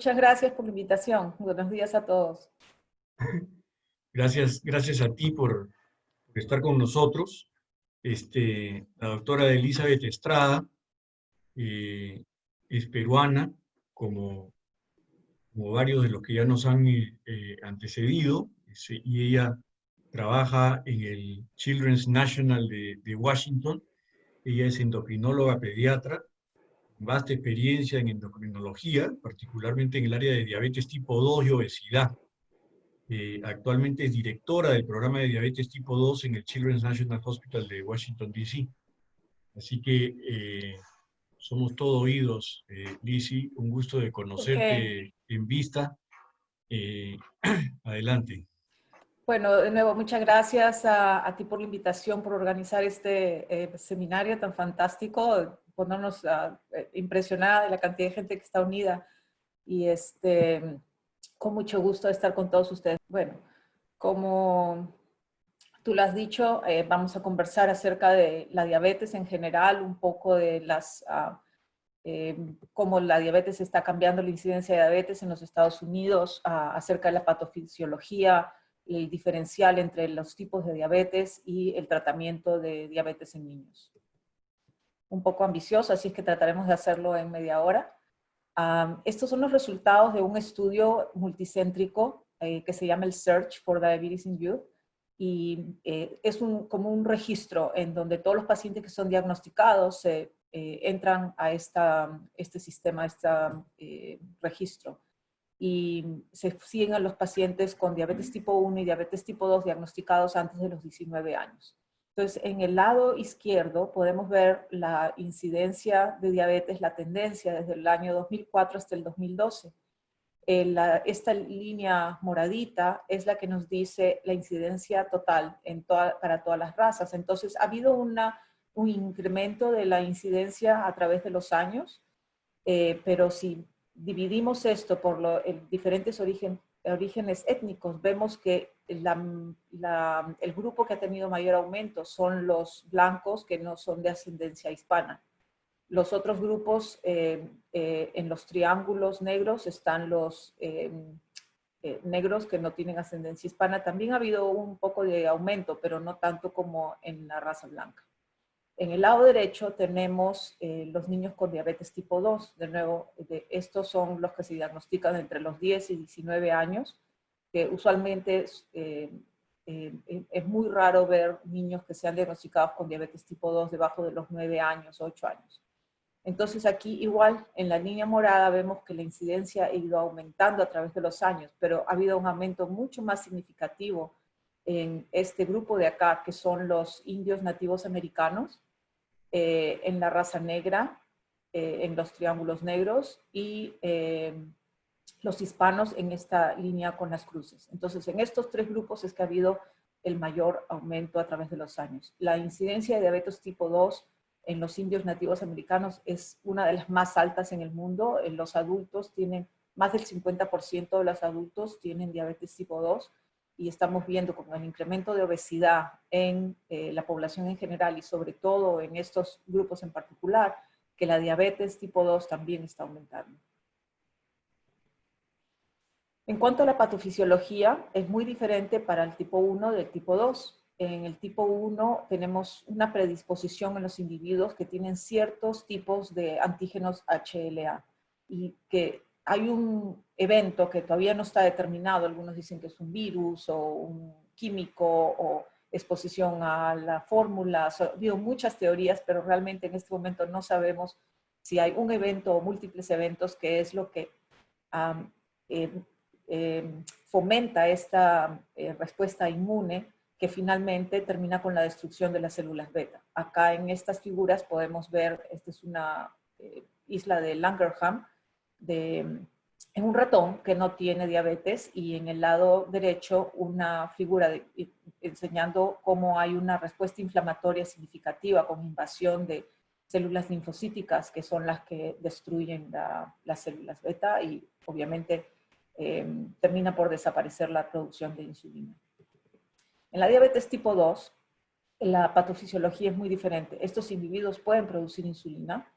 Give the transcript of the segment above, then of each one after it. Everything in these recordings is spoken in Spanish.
muchas gracias por la invitación. Buenos días a todos. Gracias a ti por estar con nosotros. La doctora Elizabeth Estrada es peruana, como, como varios de los que ya nos han antecedido, y ella trabaja en el Children's National de Washington. Ella es endocrinóloga pediatra, con vasta experiencia en endocrinología, particularmente en el área de diabetes tipo 2 y obesidad. Actualmente es directora del programa de diabetes tipo 2 en el Children's National Hospital de Washington, D.C. Así que somos todo oídos, Lizzy. Un gusto de Ok. conocerte en vista. Eh, Adelante. Bueno, de nuevo, muchas gracias a ti por la invitación, por organizar este seminario tan fantástico, ponernos impresionada de la cantidad de gente que está unida y con mucho gusto de estar con todos ustedes. Bueno, como tú lo has dicho, vamos a conversar acerca de la diabetes en general, un poco de cómo la diabetes está cambiando la incidencia de diabetes en los Estados Unidos, acerca de la patofisiología, el diferencial entre los tipos de diabetes y el tratamiento de diabetes en niños. Un poco ambicioso, así es que trataremos de hacerlo en media hora. Estos son los resultados de un estudio multicéntrico que se llama el Search for Diabetes in Youth, y es como un registro en donde todos los pacientes que son diagnosticados entran a este sistema, registro, y se siguen a los pacientes con diabetes tipo 1 y diabetes tipo 2 diagnosticados antes de los 19 años. Entonces, en el lado izquierdo podemos ver la incidencia de diabetes, la tendencia desde el año 2004 hasta el 2012. Esta línea moradita es la que nos dice la incidencia total para todas las razas. Entonces, ha habido un incremento de la incidencia a través de los años, pero si dividimos esto por diferentes orígenes étnicos, vemos que el grupo que ha tenido mayor aumento son los blancos que no son de ascendencia hispana. Los otros grupos, en los triángulos negros, están los negros que no tienen ascendencia hispana. También ha habido un poco de aumento, pero no tanto como en la raza blanca. En el lado derecho tenemos los niños con diabetes tipo 2. De nuevo, estos son los que se diagnostican entre los 10 y 19 años, que usualmente es muy raro ver niños que sean diagnosticados con diabetes tipo 2 debajo de los 9 años, 8 años. Entonces aquí igual en la línea morada vemos que la incidencia ha ido aumentando a través de los años, pero ha habido un aumento mucho más significativo en este grupo de acá, que son los indios nativos americanos, en la raza negra, en los triángulos negros, y los hispanos en esta línea con las cruces. Entonces, en estos tres grupos es que ha habido el mayor aumento a través de los años. La incidencia de diabetes tipo 2 en los indios nativos americanos es una de las más altas en el mundo. En los adultos tienen, más del 50% de los adultos tienen diabetes tipo 2, y estamos viendo como el incremento de obesidad en la población en general y sobre todo en estos grupos en particular, que la diabetes tipo 2 también está aumentando. En cuanto a la patofisiología, es muy diferente para el tipo 1 del tipo 2. En el tipo 1 tenemos una predisposición en los individuos que tienen ciertos tipos de antígenos HLA, y que hay un evento que todavía no está determinado. Algunos dicen que es un virus o un químico o exposición a la fórmula. Ha habido muchas teorías, pero realmente en este momento no sabemos si hay un evento o múltiples eventos que es lo que um, eh, fomenta esta respuesta inmune que finalmente termina con la destrucción de las células beta. Acá en estas figuras podemos ver, esta es una isla de Langerhans, en un ratón que no tiene diabetes, y en el lado derecho una figura enseñando cómo hay una respuesta inflamatoria significativa con invasión de células linfocíticas, que son las que destruyen las células beta, y obviamente termina por desaparecer la producción de insulina. En la diabetes tipo 2, la patofisiología es muy diferente. Estos individuos pueden producir insulina,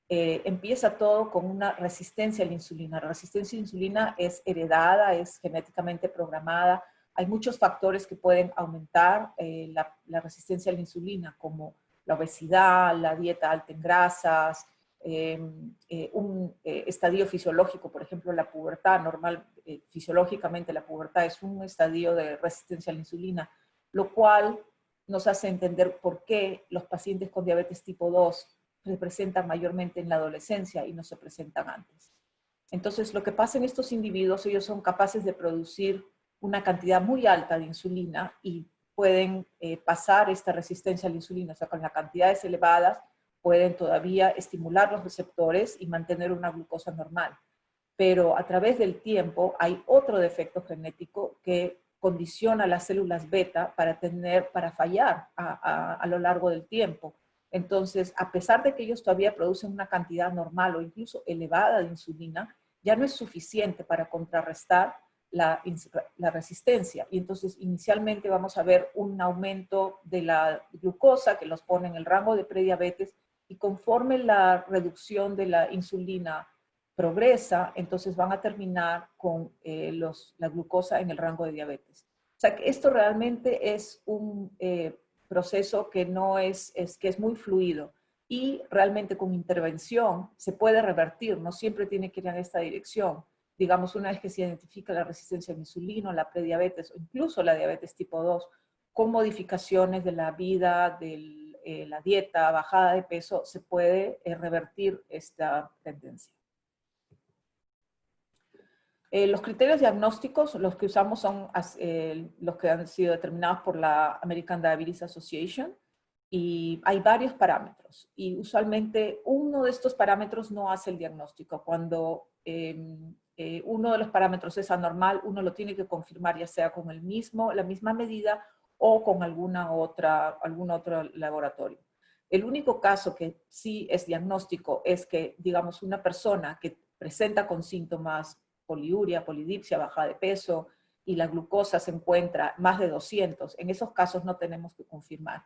empieza todo con una resistencia a la insulina. La resistencia a la insulina es heredada, es genéticamente programada. Hay muchos factores que pueden aumentar la resistencia a la insulina, como la obesidad, la dieta alta en grasas, un estadio fisiológico, por ejemplo, la pubertad. Fisiológicamente la pubertad es un estadio de resistencia a la insulina, lo cual nos hace entender por qué los pacientes con diabetes tipo 2 se presentan mayormente en la adolescencia y no se presentan antes. Entonces, lo que pasa en estos individuos, ellos son capaces de producir una cantidad muy alta de insulina y pueden pasar esta resistencia a la insulina. O sea, con las cantidades elevadas pueden todavía estimular los receptores y mantener una glucosa normal. Pero a través del tiempo hay otro defecto genético que condiciona las células beta para fallar a lo largo del tiempo. Entonces, a pesar de que ellos todavía producen una cantidad normal o incluso elevada de insulina, ya no es suficiente para contrarrestar la resistencia. Y entonces, inicialmente vamos a ver un aumento de la glucosa que los pone en el rango de prediabetes, y conforme la reducción de la insulina progresa, entonces van a terminar con la glucosa en el rango de diabetes. O sea, que esto realmente es un proceso que que es muy fluido, y realmente con intervención se puede revertir, no siempre tiene que ir en esta dirección. Digamos, una vez que se identifica la resistencia a la insulina, la prediabetes o incluso la diabetes tipo 2, con modificaciones de la vida, de la dieta, bajada de peso, se puede revertir esta tendencia. Los criterios diagnósticos, los que usamos son los que han sido determinados por la American Diabetes Association, y hay varios parámetros. Y usualmente uno de estos parámetros no hace el diagnóstico. Cuando uno de los parámetros es anormal, uno lo tiene que confirmar ya sea con la misma medida o con algún otro laboratorio. El único caso que sí es diagnóstico es que, digamos, una persona que presenta con síntomas poliuria, polidipsia, bajada de peso, y la glucosa se encuentra más de 200, en esos casos no tenemos que confirmar.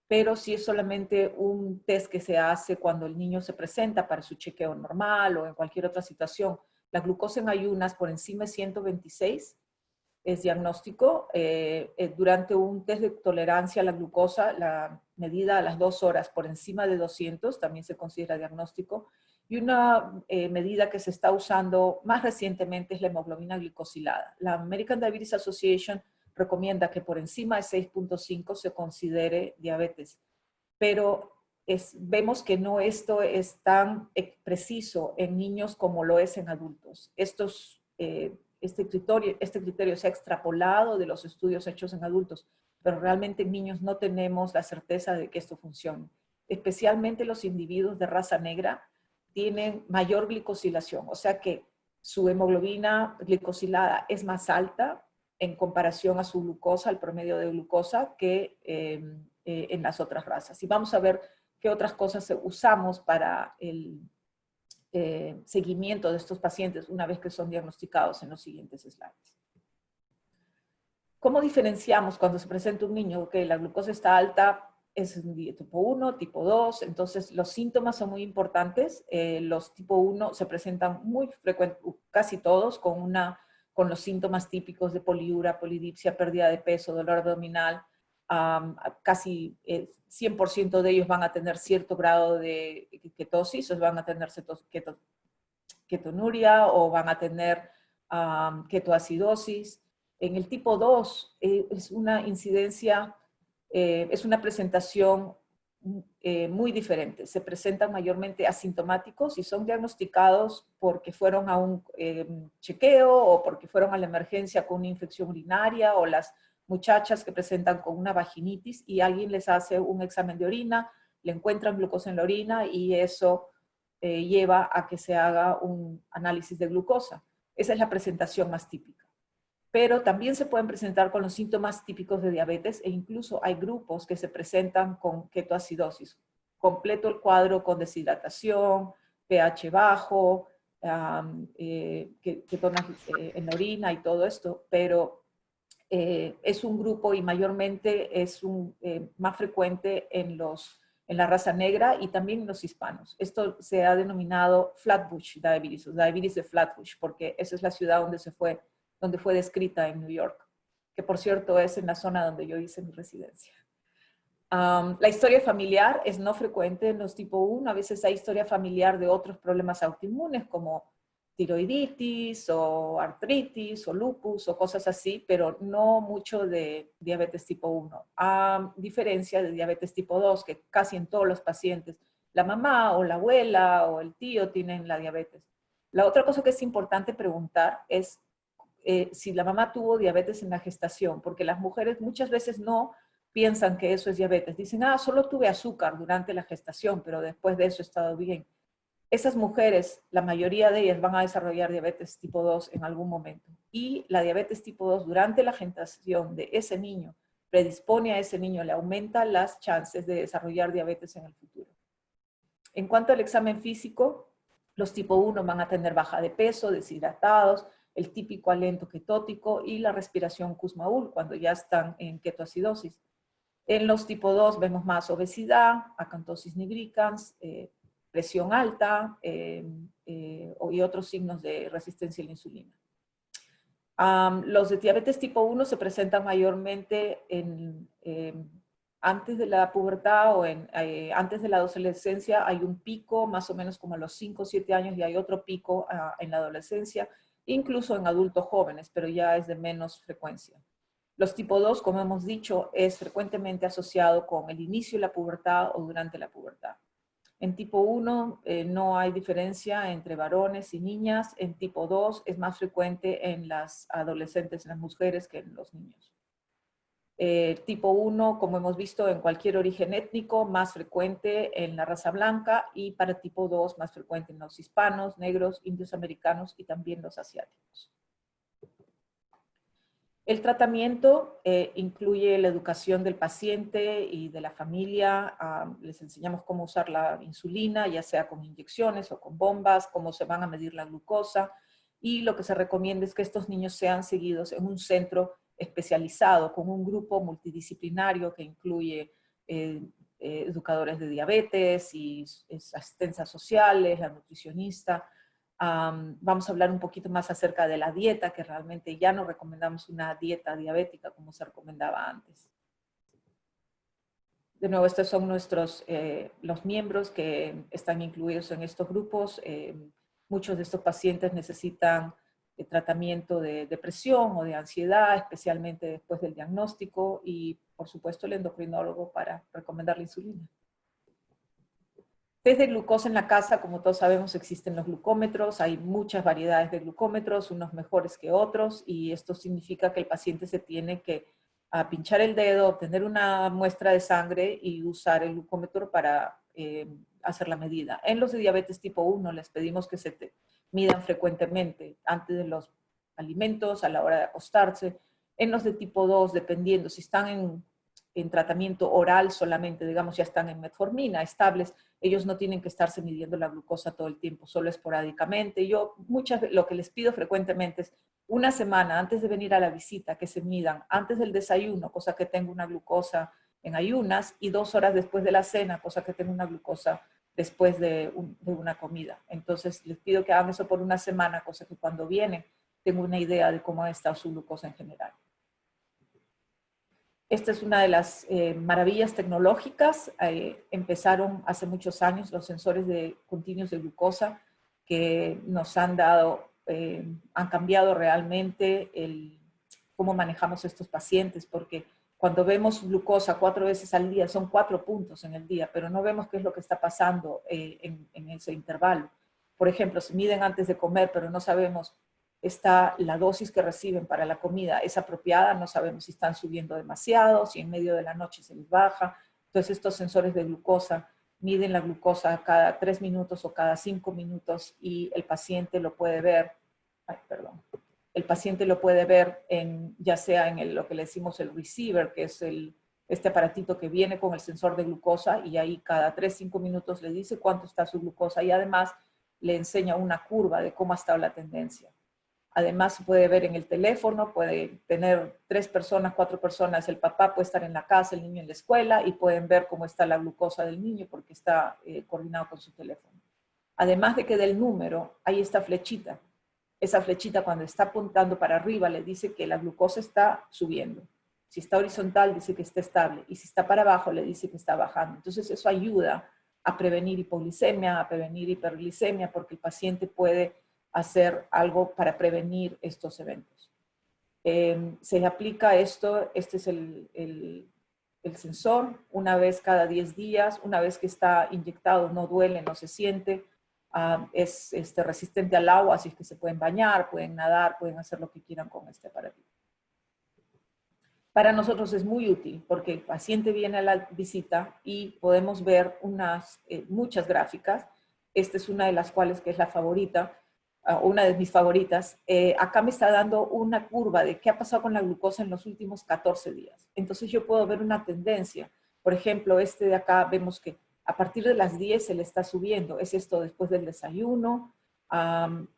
Pero si es solamente un test que se hace cuando el niño se presenta para su chequeo normal o en cualquier otra situación, la glucosa en ayunas por encima de 126 es diagnóstico. Durante un test de tolerancia a la glucosa, la medida a las 2 horas por encima de 200 también se considera diagnóstico. Y una medida que se está usando más recientemente es la hemoglobina glicosilada. La American Diabetes Association recomienda que por encima de 6.5 se considere diabetes. Pero vemos que no esto es tan preciso en niños como lo es en adultos. Este criterio se ha extrapolado de los estudios hechos en adultos, pero realmente en niños no tenemos la certeza de que esto funcione. Especialmente los individuos de raza negra tienen mayor glicosilación, o sea que su hemoglobina glicosilada es más alta en comparación a su glucosa, al promedio de glucosa, que en las otras razas. Y vamos a ver qué otras cosas usamos para el seguimiento de estos pacientes una vez que son diagnosticados en los siguientes slides. ¿Cómo diferenciamos cuando se presenta un niño que la glucosa está alta? Es tipo 1, tipo 2, entonces los síntomas son muy importantes. Los tipo 1 se presentan muy frecuentemente, casi todos, con los síntomas típicos de poliuria, polidipsia, pérdida de peso, dolor abdominal. Casi 100% de ellos van a tener cierto grado de ketosis, o van a tener ketonuria, o van a tener ketoacidosis. En el tipo 2 es una incidencia, es una presentación muy diferente. Se presentan mayormente asintomáticos y son diagnosticados porque fueron a un chequeo o porque fueron a la emergencia con una infección urinaria, o las muchachas que presentan con una vaginitis y alguien les hace un examen de orina, le encuentran glucosa en la orina y eso lleva a que se haga un análisis de glucosa. Esa es la presentación más típica. Pero también se pueden presentar con los síntomas típicos de diabetes, e incluso hay grupos que se presentan con ketoacidosis. Completo el cuadro con deshidratación, pH bajo, ketonas en la orina y todo esto, pero es un grupo y mayormente es más frecuente en en la raza negra y también en los hispanos. Esto se ha denominado Flatbush Diabetes, o diabetes de Flatbush, porque esa es la ciudad donde fue descrita en New York, que por cierto es en la zona donde yo hice mi residencia. La historia familiar es no frecuente en los tipo 1. A veces hay historia familiar de otros problemas autoinmunes como tiroiditis o artritis o lupus o cosas así, pero no mucho de diabetes tipo 1. A diferencia de diabetes tipo 2, que casi en todos los pacientes, la mamá o la abuela o el tío tienen la diabetes. La otra cosa que es importante preguntar es si la mamá tuvo diabetes en la gestación, porque las mujeres muchas veces no piensan que eso es diabetes. Dicen, solo tuve azúcar durante la gestación, pero después de eso he estado bien. Esas mujeres, la mayoría de ellas van a desarrollar diabetes tipo 2 en algún momento. Y la diabetes tipo 2 durante la gestación de ese niño predispone a ese niño, le aumenta las chances de desarrollar diabetes en el futuro. En cuanto al examen físico, los tipo 1 van a tener baja de peso, deshidratados, el típico aliento ketótico y la respiración Kussmaul cuando ya están en ketoacidosis. En los tipo 2 vemos más obesidad, acantosis nigricans, presión alta y otros signos de resistencia a la insulina. Los de diabetes tipo 1 se presentan mayormente antes de la pubertad o antes de la adolescencia. Hay un pico más o menos como a los 5 o 7 años y hay otro pico en la adolescencia, incluso en adultos jóvenes, pero ya es de menos frecuencia. Los tipo 2, como hemos dicho, es frecuentemente asociado con el inicio de la pubertad o durante la pubertad. En tipo 1 no hay diferencia entre varones y niñas. En tipo 2 es más frecuente en las adolescentes, en las mujeres, que en los niños. Tipo 1, como hemos visto, en cualquier origen étnico, más frecuente en la raza blanca, y para tipo 2 más frecuente en los hispanos, negros, indios americanos y también los asiáticos. El tratamiento incluye la educación del paciente y de la familia. Les enseñamos cómo usar la insulina, ya sea con inyecciones o con bombas, cómo se van a medir la glucosa. Y lo que se recomienda es que estos niños sean seguidos en un centro especializado, con un grupo multidisciplinario que incluye educadores de diabetes y asistencias sociales, la nutricionista. Vamos a hablar un poquito más acerca de la dieta, que realmente ya no recomendamos una dieta diabética como se recomendaba antes. De nuevo, estos son los miembros que están incluidos en estos grupos. Muchos de estos pacientes necesitan tratamiento de depresión o de ansiedad, especialmente después del diagnóstico, y por supuesto el endocrinólogo para recomendar la insulina. Test de glucosa en la casa, como todos sabemos, existen los glucómetros. Hay muchas variedades de glucómetros, unos mejores que otros, y esto significa que el paciente se tiene que pinchar el dedo, obtener una muestra de sangre y usar el glucómetro para hacer la medida. En los de diabetes tipo 1 les pedimos que se midan frecuentemente antes de los alimentos, a la hora de acostarse. En los de tipo 2, dependiendo si están en tratamiento oral solamente, digamos ya están en metformina, estables, ellos no tienen que estarse midiendo la glucosa todo el tiempo, solo esporádicamente. Lo que les pido frecuentemente es una semana antes de venir a la visita que se midan antes del desayuno, cosa que tenga una glucosa en ayunas, y 2 horas después de la cena, cosa que tenga una glucosa después de una comida. Entonces les pido que hagan eso por una semana, cosa que cuando vienen tengo una idea de cómo está su glucosa en general. Esta es una de las maravillas tecnológicas. Empezaron hace muchos años los sensores continuos de glucosa que nos han cambiado realmente cómo manejamos estos pacientes, porque cuando vemos glucosa 4 veces al día, son 4 puntos en el día, pero no vemos qué es lo que está pasando en ese intervalo. Por ejemplo, se miden antes de comer, pero no sabemos la dosis que reciben para la comida es apropiada, no sabemos si están subiendo demasiado, si en medio de la noche se les baja. Entonces estos sensores de glucosa miden la glucosa cada 3 minutos o cada 5 minutos y el paciente lo puede ver, el paciente lo puede ver ya sea en lo que le decimos el receiver, que es este aparatito que viene con el sensor de glucosa, y ahí cada 3-5 minutos le dice cuánto está su glucosa y además le enseña una curva de cómo ha estado la tendencia. Además, se puede ver en el teléfono, puede tener 3 personas, 4 personas, el papá puede estar en la casa, el niño en la escuela, y pueden ver cómo está la glucosa del niño porque está coordinado con su teléfono. Además de que del número, hay esta flechita. Esa flechita, cuando está apuntando para arriba, le dice que la glucosa está subiendo. Si está horizontal, dice que está estable. Y si está para abajo, le dice que está bajando. Entonces, eso ayuda a prevenir hipoglicemia, a prevenir hiperglicemia, porque el paciente puede hacer algo para prevenir estos eventos. Se aplica esto, este es el sensor, una vez cada 10 días, una vez que está inyectado, no duele, no se siente, es resistente al agua, así que se pueden bañar, pueden nadar, pueden hacer lo que quieran con este aparatito. Para nosotros es muy útil porque el paciente viene a la visita y podemos ver muchas gráficas. Esta es una de las cuales que es la favorita, una de mis favoritas. Acá me está dando una curva de qué ha pasado con la glucosa en los últimos 14 días. Entonces yo puedo ver una tendencia. Por ejemplo, este de acá vemos que a partir de las 10 se le está subiendo. Es esto después del desayuno.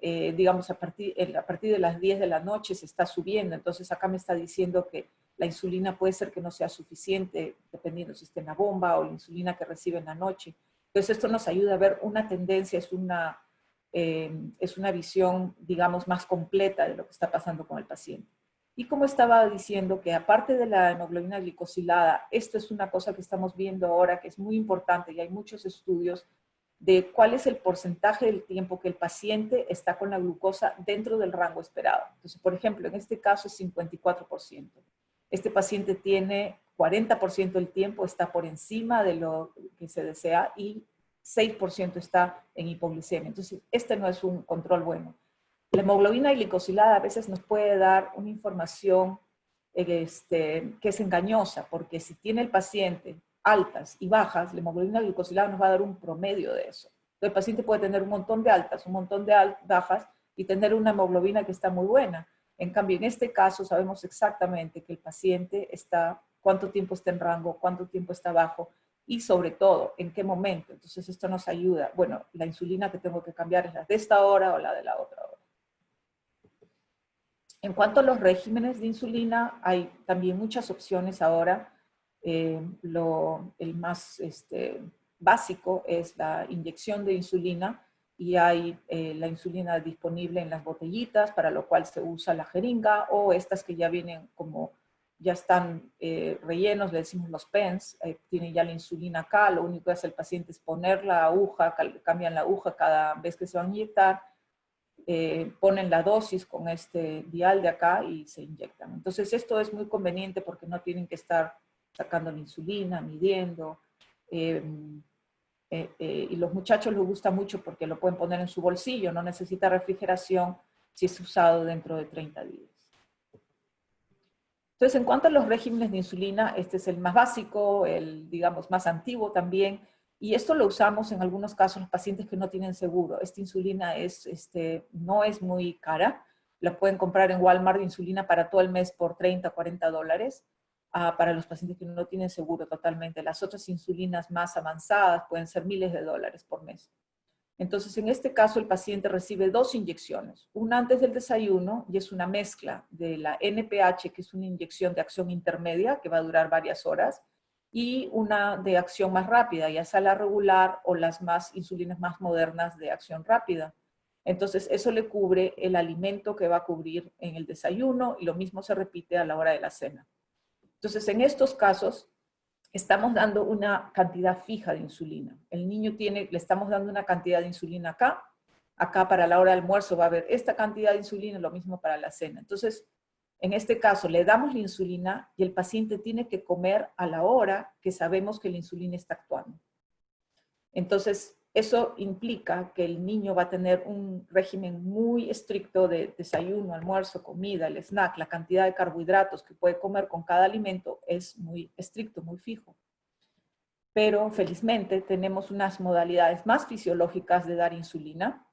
Digamos, a partir de las 10 de la noche se está subiendo. Entonces acá me está diciendo que la insulina puede ser que no sea suficiente, dependiendo si está en la bomba o la insulina que recibe en la noche. Entonces esto nos ayuda a ver una tendencia, es una visión, digamos, más completa de lo que está pasando con el paciente. Y como estaba diciendo, que aparte de la hemoglobina glicosilada, esto es una cosa que estamos viendo ahora que es muy importante y hay muchos estudios de cuál es el porcentaje del tiempo que el paciente está con la glucosa dentro del rango esperado. Entonces, por ejemplo, en este caso es 54%. Este paciente tiene 40% del tiempo, está por encima de lo que se desea y 6% está en hipoglicemia. Entonces, este no es un control bueno. La hemoglobina glicosilada a veces nos puede dar una información que es engañosa, porque si tiene el paciente altas y bajas, la hemoglobina glicosilada nos va a dar un promedio de eso. Entonces, el paciente puede tener un montón de altas, un montón de bajas y tener una hemoglobina que está muy buena. En cambio, en este caso sabemos exactamente que el paciente está, cuánto tiempo está en rango, cuánto tiempo está bajo y sobre todo, en qué momento. Entonces, esto nos ayuda. Bueno, la insulina que tengo que cambiar es la de esta hora o la de la otra hora. En cuanto a los regímenes de insulina, hay también muchas opciones ahora. El más básico es la inyección de insulina y hay la insulina disponible en las botellitas, para lo cual se usa la jeringa, o estas que ya vienen como, ya están rellenos, le decimos los pens, tienen ya la insulina acá, lo único que hace el paciente es poner la aguja, cambian la aguja cada vez que se va a inyectar, ponen la dosis con este dial de acá y se inyectan. Entonces esto es muy conveniente porque no tienen que estar sacando la insulina, midiendo, y los muchachos les gusta mucho porque lo pueden poner en su bolsillo, no necesita refrigeración si es usado dentro de 30 días. Entonces, en cuanto a los regímenes de insulina, este es el más básico, el, digamos, más antiguo también, y esto lo usamos en algunos casos los pacientes que no tienen seguro. Esta insulina no es muy cara, la pueden comprar en Walmart de insulina para todo el mes por $30, $40, para los pacientes que no tienen seguro totalmente. Las otras insulinas más avanzadas pueden ser miles de dólares por mes. Entonces, en este caso, el paciente recibe 2 inyecciones, una antes del desayuno, y es una mezcla de la NPH, que es una inyección de acción intermedia, que va a durar varias horas, y una de acción más rápida, ya sea la regular o las insulinas más modernas de acción rápida. Entonces, eso le cubre el alimento que va a cubrir en el desayuno, y lo mismo se repite a la hora de la cena. Entonces, en estos casos, estamos dando una cantidad fija de insulina. El niño le estamos dando una cantidad de insulina acá. Acá para la hora del almuerzo va a haber esta cantidad de insulina, lo mismo para la cena. Entonces, en este caso, le damos la insulina y el paciente tiene que comer a la hora que sabemos que la insulina está actuando. Entonces, eso implica que el niño va a tener un régimen muy estricto de desayuno, almuerzo, comida, el snack, la cantidad de carbohidratos que puede comer con cada alimento es muy estricto, muy fijo. Pero felizmente tenemos unas modalidades más fisiológicas de dar insulina,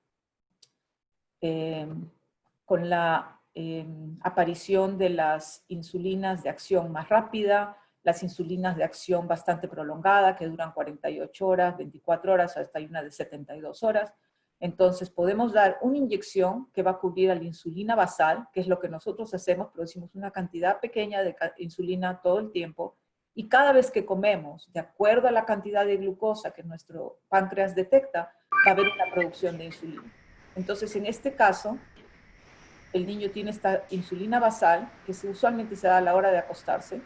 con la aparición de las insulinas de acción más rápida, las insulinas de acción bastante prolongada, que duran 48 horas, 24 horas, hasta hay una de 72 horas. Entonces podemos dar una inyección que va a cubrir a la insulina basal, que es lo que nosotros hacemos, producimos una cantidad pequeña de insulina todo el tiempo, y cada vez que comemos, de acuerdo a la cantidad de glucosa que nuestro páncreas detecta, va a haber una producción de insulina. Entonces, en este caso, el niño tiene esta insulina basal, que usualmente se da a la hora de acostarse,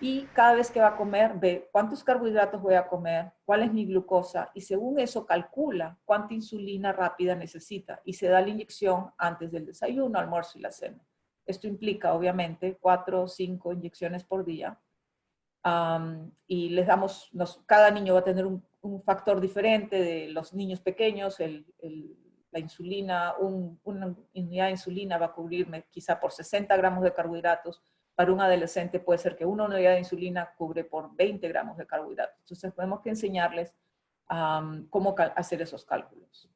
y cada vez que va a comer, ve cuántos carbohidratos voy a comer, cuál es mi glucosa, y según eso calcula cuánta insulina rápida necesita, y se da la inyección antes del desayuno, almuerzo y la cena. Esto implica, obviamente, 4 o 5 inyecciones por día, y les damos, cada niño va a tener un factor diferente de los niños pequeños, la insulina, una unidad de insulina va a cubrirme quizá por 60 gramos de carbohidratos. Para un adolescente puede ser que una unidad de insulina cubre por 20 gramos de carbohidratos. Entonces tenemos que enseñarles cómo hacer esos cálculos.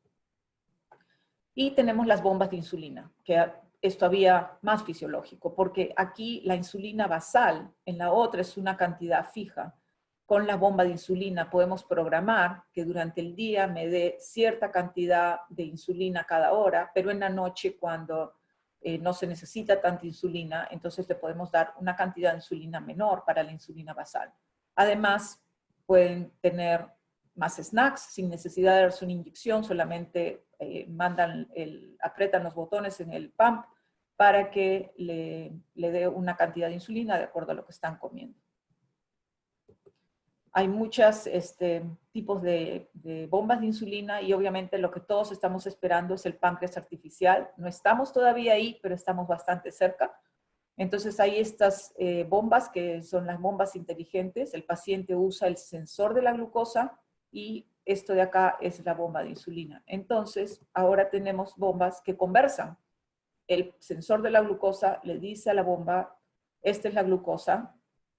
Y tenemos las bombas de insulina, que es todavía más fisiológico, porque aquí la insulina basal, en la otra es una cantidad fija. Con la bomba de insulina podemos programar que durante el día me dé cierta cantidad de insulina cada hora, pero en la noche cuando no se necesita tanta insulina, entonces le podemos dar una cantidad de insulina menor para la insulina basal. Además, pueden tener más snacks sin necesidad de darse una inyección, solamente apretan los botones en el pump para que le dé una cantidad de insulina de acuerdo a lo que están comiendo. Hay muchos tipos de bombas de insulina y obviamente lo que todos estamos esperando es el páncreas artificial. No estamos todavía ahí, pero estamos bastante cerca. Entonces hay estas bombas que son las bombas inteligentes. El paciente usa el sensor de la glucosa y esto de acá es la bomba de insulina. Entonces ahora tenemos bombas que conversan. El sensor de la glucosa le dice a la bomba, esta es la glucosa.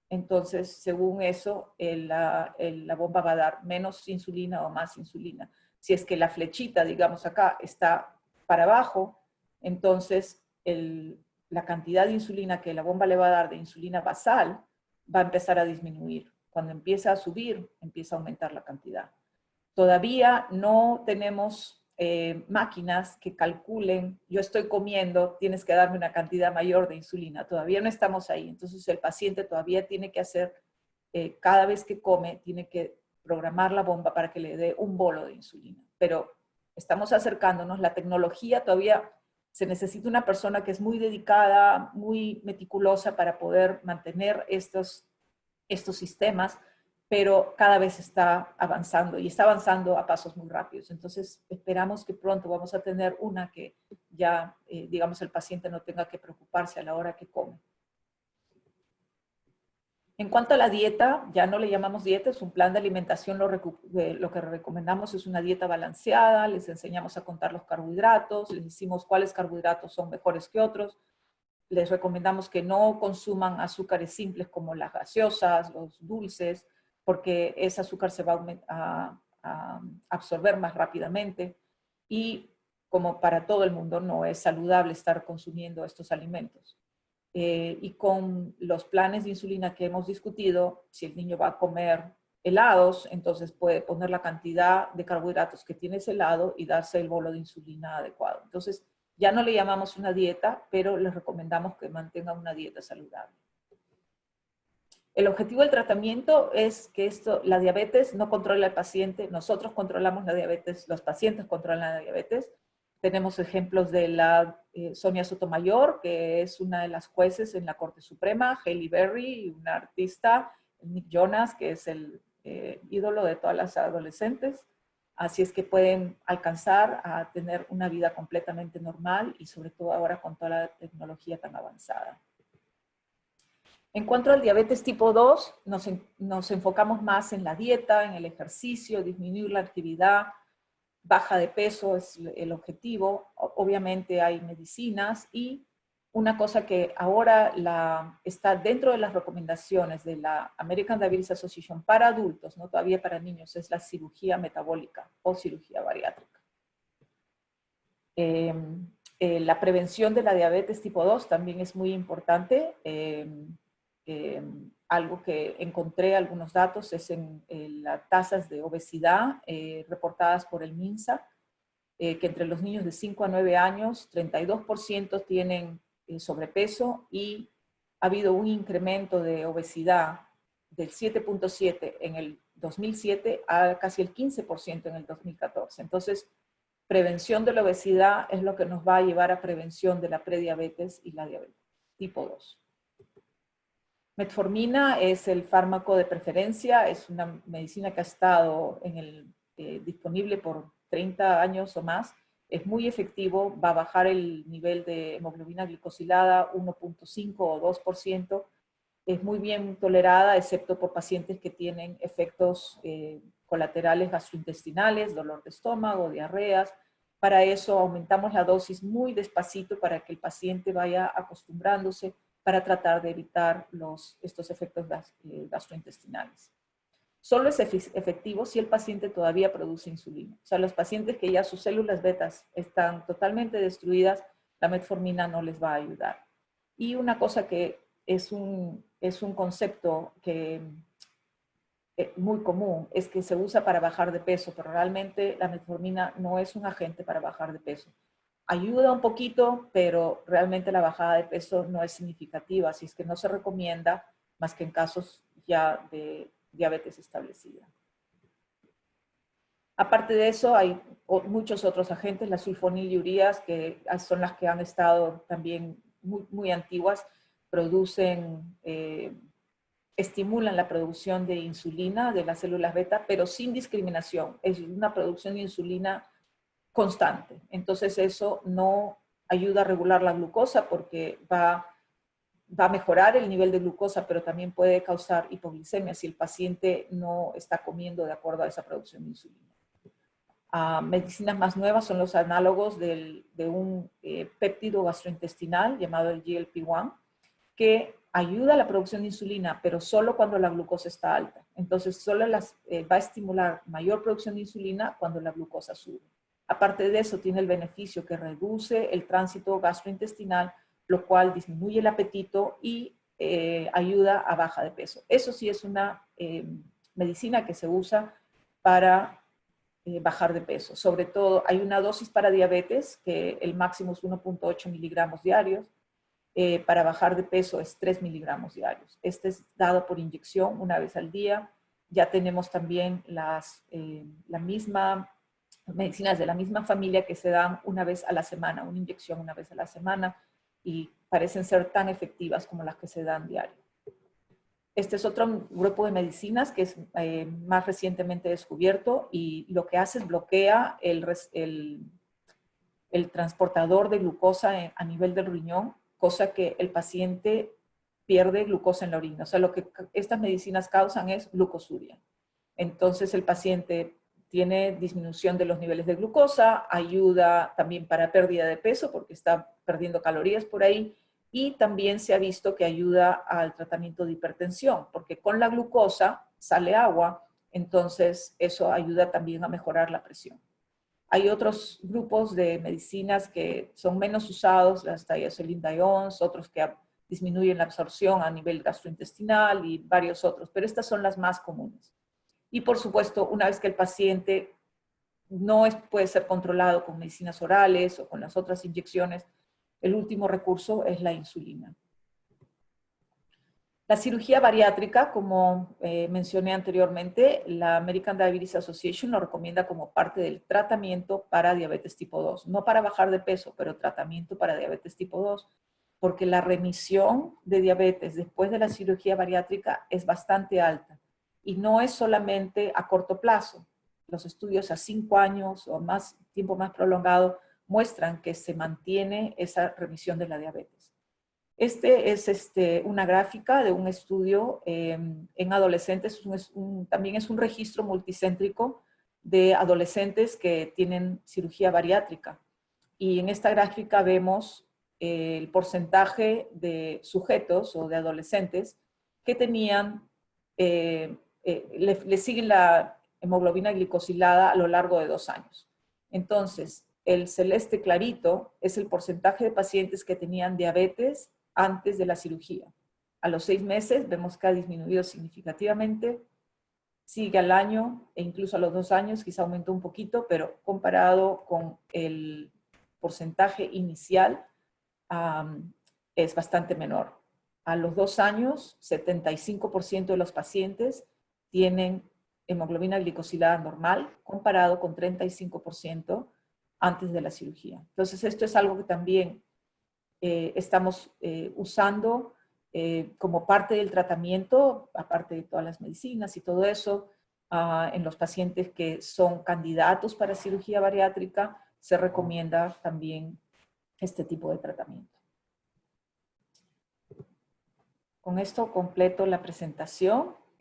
Entonces, según eso, la bomba va a dar menos insulina o más insulina. Si es que la flechita, digamos acá, está para abajo, entonces la cantidad de insulina que la bomba le va a dar de insulina basal va a empezar a disminuir. Cuando empieza a subir, empieza a aumentar la cantidad. Todavía no tenemos máquinas que calculen, yo estoy comiendo, tienes que darme una cantidad mayor de insulina. Todavía no estamos ahí. Entonces el paciente todavía tiene que hacer, cada vez que come, tiene que programar la bomba para que le dé un bolo de insulina. Pero estamos acercándonos, la tecnología todavía se necesita una persona que es muy dedicada, muy meticulosa para poder mantener estos sistemas, pero cada vez está avanzando y está avanzando a pasos muy rápidos. Entonces, esperamos que pronto vamos a tener una que ya, digamos, el paciente no tenga que preocuparse a la hora que come. En cuanto a la dieta, ya no le llamamos dieta, es un plan de alimentación, lo que recomendamos es una dieta balanceada, les enseñamos a contar los carbohidratos, les decimos cuáles carbohidratos son mejores que otros, les recomendamos que no consuman azúcares simples como las gaseosas, los dulces, porque ese azúcar se va a absorber más rápidamente y como para todo el mundo no es saludable estar consumiendo estos alimentos. Y con los planes de insulina que hemos discutido, si el niño va a comer helados, entonces puede poner la cantidad de carbohidratos que tiene ese helado y darse el bolo de insulina adecuado. Entonces, ya no le llamamos una dieta, pero les recomendamos que mantengan una dieta saludable. El objetivo del tratamiento es que la diabetes no controla al paciente, nosotros controlamos la diabetes, los pacientes controlan la diabetes. Tenemos ejemplos de la Sonia Sotomayor, que es una de las jueces en la Corte Suprema, Hailey Berry, una artista, Nick Jonas, que es el ídolo de todas las adolescentes. Así es que pueden alcanzar a tener una vida completamente normal y sobre todo ahora con toda la tecnología tan avanzada. En cuanto al diabetes tipo 2, nos enfocamos más en la dieta, en el ejercicio, disminuir la actividad, baja de peso es el objetivo. Obviamente hay medicinas y una cosa que ahora está dentro de las recomendaciones de la American Diabetes Association para adultos, no todavía para niños, es la cirugía metabólica o cirugía bariátrica. La prevención de la diabetes tipo 2 también es muy importante. Algo que encontré, algunos datos, es en las tasas de obesidad reportadas por el MINSA. que entre los niños de 5 a 9 años, 32% tienen sobrepeso y ha habido un incremento de obesidad del 7.7 en el 2007 a casi el 15% en el 2014. Entonces, prevención de la obesidad es lo que nos va a llevar a prevención de la prediabetes y la diabetes tipo 2. Metformina es el fármaco de preferencia, es una medicina que ha estado disponible por 30 años o más. Es muy efectivo, va a bajar el nivel de hemoglobina glicosilada 1.5 o 2%. Es muy bien tolerada, excepto por pacientes que tienen efectos colaterales gastrointestinales, dolor de estómago, diarreas. Para eso aumentamos la dosis muy despacito para que el paciente vaya acostumbrándose para tratar de evitar estos efectos gastrointestinales. Solo es efectivo si el paciente todavía produce insulina. O sea, los pacientes que ya sus células betas están totalmente destruidas, la metformina no les va a ayudar. Y una cosa que es un concepto que muy común, es que se usa para bajar de peso, pero realmente la metformina no es un agente para bajar de peso. Ayuda un poquito, pero realmente la bajada de peso no es significativa, así es que no se recomienda más que en casos ya de diabetes establecida. Aparte de eso, hay muchos otros agentes, las sulfoniliurías, que son las que han estado también muy antiguas, estimulan la producción de insulina de las células beta, pero sin discriminación. Es una producción de insulina constante. Entonces eso no ayuda a regular la glucosa porque va a mejorar el nivel de glucosa, pero también puede causar hipoglicemia si el paciente no está comiendo de acuerdo a esa producción de insulina. Medicinas más nuevas son los análogos de un péptido gastrointestinal llamado el GLP-1, que ayuda a la producción de insulina, pero solo cuando la glucosa está alta. Entonces, solo va a estimular mayor producción de insulina cuando la glucosa sube. Aparte de eso, tiene el beneficio que reduce el tránsito gastrointestinal, lo cual disminuye el apetito y ayuda a baja de peso. Eso sí es una medicina que se usa para bajar de peso. Sobre todo, hay una dosis para diabetes, que el máximo es 1.8 miligramos diarios. Para bajar de peso es 3 miligramos diarios. Este es dado por inyección una vez al día. Ya tenemos también medicinas de la misma familia que se dan una vez a la semana, una inyección una vez a la semana, y parecen ser tan efectivas como las que se dan diario. Este es otro grupo de medicinas que es más recientemente descubierto y lo que hace es bloquea el transportador de glucosa a nivel del riñón, cosa que el paciente pierde glucosa en la orina. O sea, lo que estas medicinas causan es glucosuria. Entonces el paciente tiene disminución de los niveles de glucosa, ayuda también para pérdida de peso porque está perdiendo calorías por ahí, y también se ha visto que ayuda al tratamiento de hipertensión, porque con la glucosa sale agua, entonces eso ayuda también a mejorar la presión. Hay otros grupos de medicinas que son menos usados, las thiazolidinediones, otros que disminuyen la absorción a nivel gastrointestinal y varios otros, pero estas son las más comunes. Y por supuesto, una vez que el paciente puede ser controlado con medicinas orales o con las otras inyecciones, el último recurso es la insulina. La cirugía bariátrica, como mencioné anteriormente, la American Diabetes Association lo recomienda como parte del tratamiento para diabetes tipo 2. No para bajar de peso, pero tratamiento para diabetes tipo 2, porque la remisión de diabetes después de la cirugía bariátrica es bastante alta. Y no es solamente a corto plazo. Los estudios a 5 años o más, tiempo más prolongado muestran que se mantiene esa remisión de la diabetes. Este es una gráfica de un estudio en adolescentes, también es un registro multicéntrico de adolescentes que tienen cirugía bariátrica. Y en esta gráfica vemos el porcentaje de sujetos o de adolescentes que tenían, le siguen la hemoglobina glicosilada a lo largo de 2 años. Entonces, el celeste clarito es el porcentaje de pacientes que tenían diabetes antes de la cirugía. A los 6 meses vemos que ha disminuido significativamente sigue al año e incluso a los 2 años, quizá aumentó un poquito, pero comparado con el porcentaje inicial, es bastante menor. A los 2 años, 75% de los pacientes tienen hemoglobina glicosilada normal, comparado con 35% antes de la cirugía. Entonces, esto es algo que también estamos usando como parte del tratamiento, aparte de todas las medicinas y todo eso, en los pacientes que son candidatos para cirugía bariátrica, se recomienda también este tipo de tratamiento. Con esto completo la presentación.